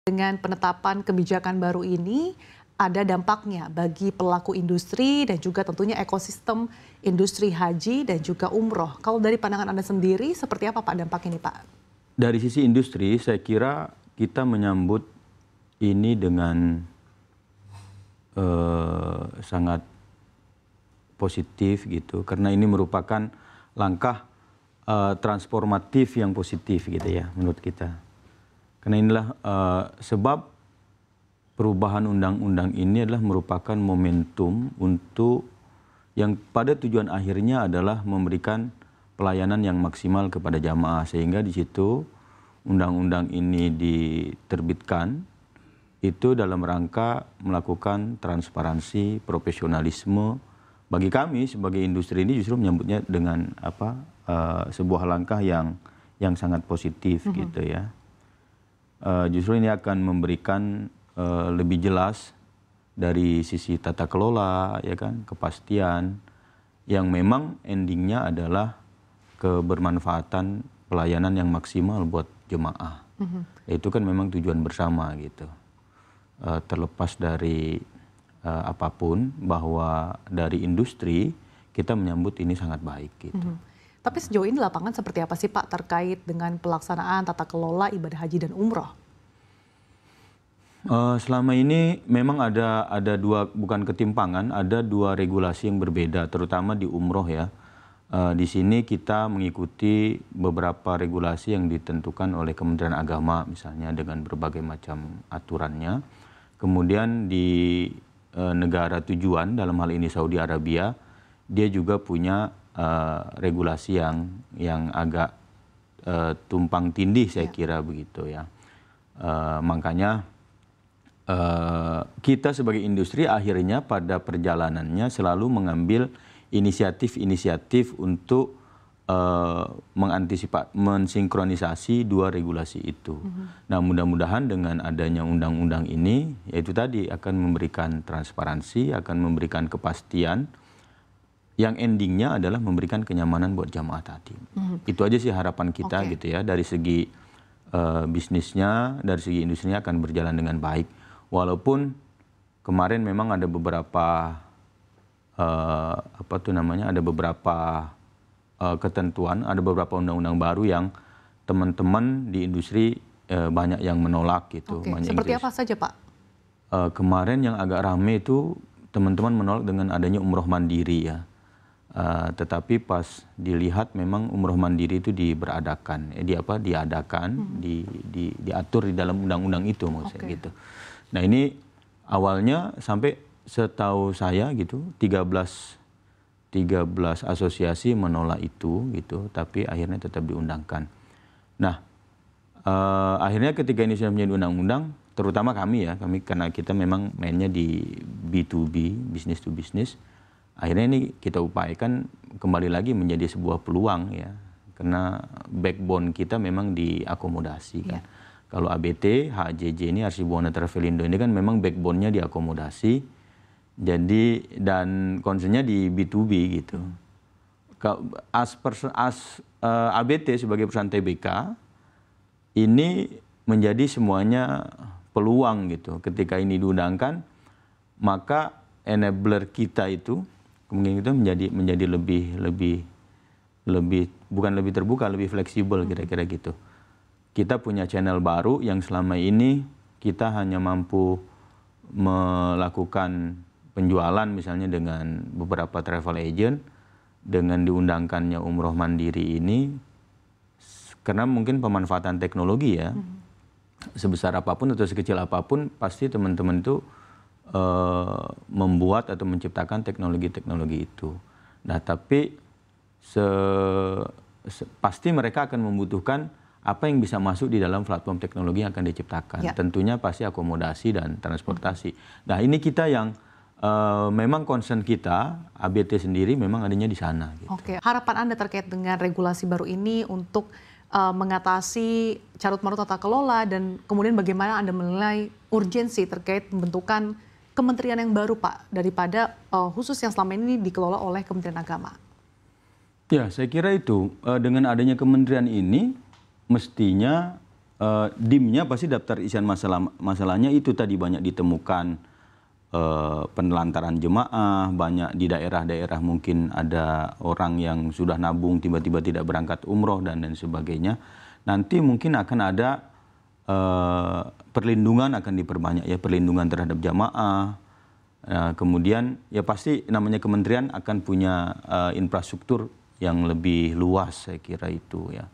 Dengan penetapan kebijakan baru ini, ada dampaknya bagi pelaku industri dan juga tentunya ekosistem industri haji dan juga umroh. Kalau dari pandangan Anda sendiri, seperti apa Pak dampak ini Pak? Dari sisi industri, saya kira kita menyambut ini dengan sangat positif gitu, karena ini merupakan langkah transformatif yang positif gitu ya menurut kita. Karena inilah sebab perubahan undang-undang ini adalah merupakan momentum untuk yang pada tujuan akhirnya adalah memberikan pelayanan yang maksimal kepada jamaah, sehingga di situ undang-undang ini diterbitkan itu dalam rangka melakukan transparansi, profesionalisme. Bagi kami sebagai industri ini justru menyambutnya dengan sebuah langkah yang sangat positif gitu ya. Justru ini akan memberikan lebih jelas dari sisi tata kelola, ya kan, kepastian yang memang endingnya adalah kebermanfaatan pelayanan yang maksimal buat jemaah. Itu kan memang tujuan bersama gitu. Terlepas dari apapun, bahwa dari industri kita menyambut ini sangat baik gitu. Tapi sejauh ini lapangan seperti apa sih Pak terkait dengan pelaksanaan tata kelola ibadah haji dan umroh? Selama ini memang ada dua, bukan ketimpangan, ada dua regulasi yang berbeda, terutama di umroh ya. Di sini kita mengikuti beberapa regulasi yang ditentukan oleh Kementerian Agama misalnya dengan berbagai macam aturannya. Kemudian di negara tujuan, dalam hal ini Saudi Arabia, dia juga punya regulasi yang agak tumpang tindih saya kira begitu ya. Makanya kita sebagai industri akhirnya pada perjalanannya selalu mengambil inisiatif-inisiatif untuk mensinkronisasi dua regulasi itu. Nah, mudah-mudahan dengan adanya undang-undang ini, yaitu tadi akan memberikan transparansi, akan memberikan kepastian, yang endingnya adalah memberikan kenyamanan buat jamaah tadi. Itu aja sih harapan kita gitu ya, dari segi bisnisnya, dari segi industrinya akan berjalan dengan baik. Walaupun kemarin memang ada beberapa ada beberapa ketentuan, ada beberapa undang-undang baru yang teman-teman di industri banyak yang menolak gitu. Seperti apa saja Pak? Kemarin yang agak rame itu teman-teman menolak dengan adanya umroh mandiri ya. Tetapi pas dilihat memang umroh mandiri itu diberadakan, diatur di dalam undang-undang itu maksud saya gitu. Nah ini awalnya sampai setahu saya gitu 13 asosiasi menolak itu gitu, tapi akhirnya tetap diundangkan. Nah, akhirnya ketika ini sudah menjadi undang-undang, terutama kami karena kita memang mainnya di B2B, business to business, akhirnya ini kita upayakan kembali lagi menjadi sebuah peluang ya, karena backbone kita memang diakomodasi kan. Kalau ABT, HJJ ini, Arsi Buana Travelindo ini kan memang backbone-nya diakomodasi. Jadi dan concernnya di B2B gitu. ABT sebagai perusahaan TBK ini menjadi semuanya peluang gitu. Ketika ini diundangkan, maka enabler kita itu kemungkinan itu menjadi lebih bukan lebih terbuka, lebih fleksibel kira-kira gitu. Kita punya channel baru yang selama ini kita hanya mampu melakukan penjualan misalnya dengan beberapa travel agent. Dengan diundangkannya umroh mandiri ini, karena mungkin pemanfaatan teknologi ya, sebesar apapun atau sekecil apapun pasti teman-teman itu membuat atau menciptakan teknologi-teknologi itu. Nah tapi pasti mereka akan membutuhkan apa yang bisa masuk di dalam platform teknologi yang akan diciptakan. Tentunya pasti akomodasi dan transportasi. Nah ini kita yang memang concern kita, ABT sendiri memang adanya di sana. Gitu. Harapan Anda terkait dengan regulasi baru ini untuk mengatasi carut-marut tata kelola dan kemudian bagaimana Anda menilai urgensi terkait pembentukan kementerian yang baru Pak, daripada khusus yang selama ini dikelola oleh Kementerian Agama? Ya, saya kira itu dengan adanya kementerian ini mestinya DIM-nya pasti daftar isian masalahnya itu tadi banyak ditemukan penelantaran jemaah, banyak di daerah-daerah mungkin ada orang yang sudah nabung tiba-tiba tidak berangkat umroh dan lain sebagainya. Nanti mungkin akan ada perlindungan akan diperbanyak ya, perlindungan terhadap jamaah. Kemudian ya pasti namanya kementerian akan punya infrastruktur yang lebih luas, saya kira itu ya.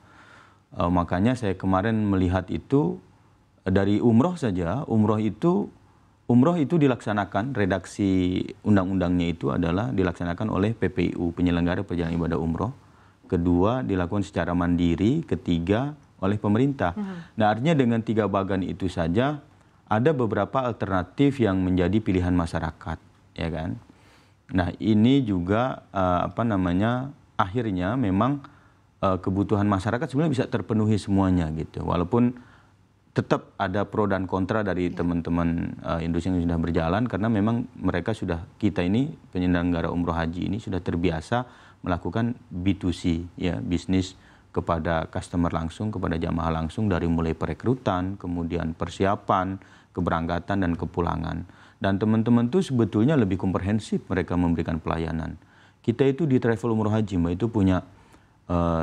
Makanya saya kemarin melihat itu dari umroh saja, umroh itu dilaksanakan, redaksi undang-undangnya itu adalah dilaksanakan oleh PPIU, penyelenggara perjalanan ibadah umroh. Kedua, dilakukan secara mandiri. Ketiga, oleh pemerintah. Nah, artinya dengan 3 bagan itu saja, ada beberapa alternatif yang menjadi pilihan masyarakat, ya kan? Nah, ini juga akhirnya memang kebutuhan masyarakat sebenarnya bisa terpenuhi semuanya gitu. Walaupun tetap ada pro dan kontra dari teman-teman industri yang sudah berjalan, karena memang mereka kita ini penyelenggara umroh haji ini sudah terbiasa melakukan B2C ya, bisnis kepada customer langsung, kepada jamaah langsung, dari mulai perekrutan, kemudian persiapan, keberangkatan dan kepulangan. Dan teman-teman itu sebetulnya lebih komprehensif mereka memberikan pelayanan. Kita itu di travel umroh haji itu punya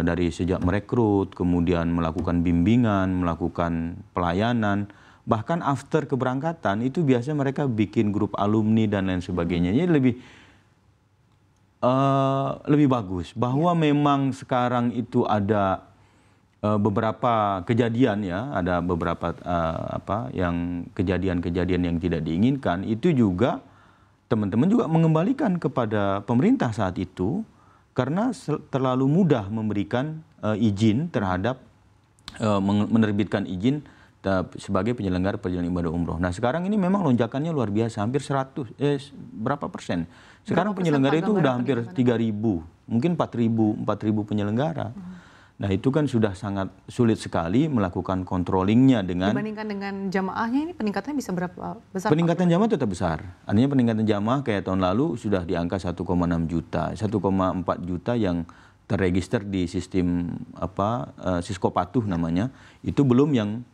dari sejak merekrut, kemudian melakukan bimbingan, melakukan pelayanan, bahkan after keberangkatan itu biasanya mereka bikin grup alumni dan lain sebagainya. Jadi lebih bagus bahwa memang sekarang itu ada beberapa kejadian ya, ada beberapa kejadian-kejadian yang tidak diinginkan, itu juga teman-teman juga mengembalikan kepada pemerintah saat itu. Karena terlalu mudah memberikan izin terhadap menerbitkan izin sebagai penyelenggara perjalanan ibadah umroh. Nah, sekarang ini memang lonjakannya luar biasa, hampir 100 berapa persen. Sekarang penyelenggara itu udah hampir 3.000, mungkin 4.000 penyelenggara. Nah, itu kan sudah sangat sulit sekali melakukan controllingnya dengan... Dibandingkan dengan jamaahnya ini peningkatannya bisa berapa besar? Peningkatan jamaah tetap besar. Artinya peningkatan jamaah kayak tahun lalu sudah di angka 1,6 juta. 1,4 juta yang terregister di sistem Sisko Patuh namanya. Itu belum yang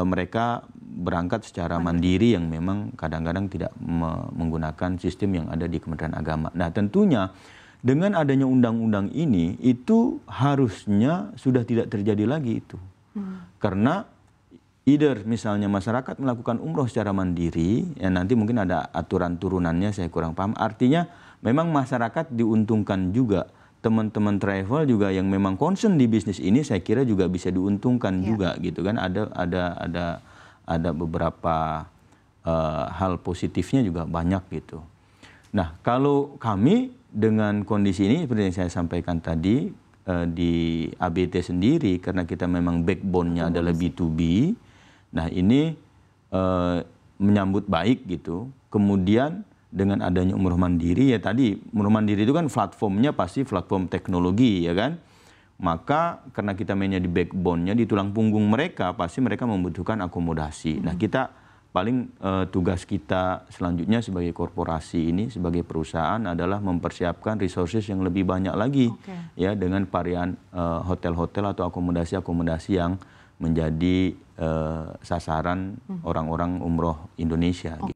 mereka berangkat secara mandiri yang memang kadang-kadang tidak menggunakan sistem yang ada di Kementerian Agama. Nah, tentunya dengan adanya undang-undang ini, itu harusnya sudah tidak terjadi lagi itu. Karena either misalnya masyarakat melakukan umroh secara mandiri, ya nanti mungkin ada aturan turunannya, saya kurang paham. Artinya memang masyarakat diuntungkan juga. Teman-teman travel juga yang memang concern di bisnis ini, saya kira juga bisa diuntungkan juga gitu kan. Ada beberapa hal positifnya juga banyak gitu. Nah, kalau kami dengan kondisi ini seperti yang saya sampaikan tadi di ABT sendiri, karena kita memang backbone-nya adalah B2B, nah ini menyambut baik gitu. Kemudian dengan adanya umroh mandiri, ya tadi umroh mandiri itu kan platformnya pasti platform teknologi ya kan. Maka karena kita mainnya di backbone-nya, di tulang punggung mereka, pasti mereka membutuhkan akomodasi. Nah, kita paling tugas kita selanjutnya sebagai korporasi ini, sebagai perusahaan adalah mempersiapkan resources yang lebih banyak lagi ya, dengan varian hotel-hotel atau akomodasi-akomodasi yang menjadi sasaran orang-orang umroh Indonesia. Gitu.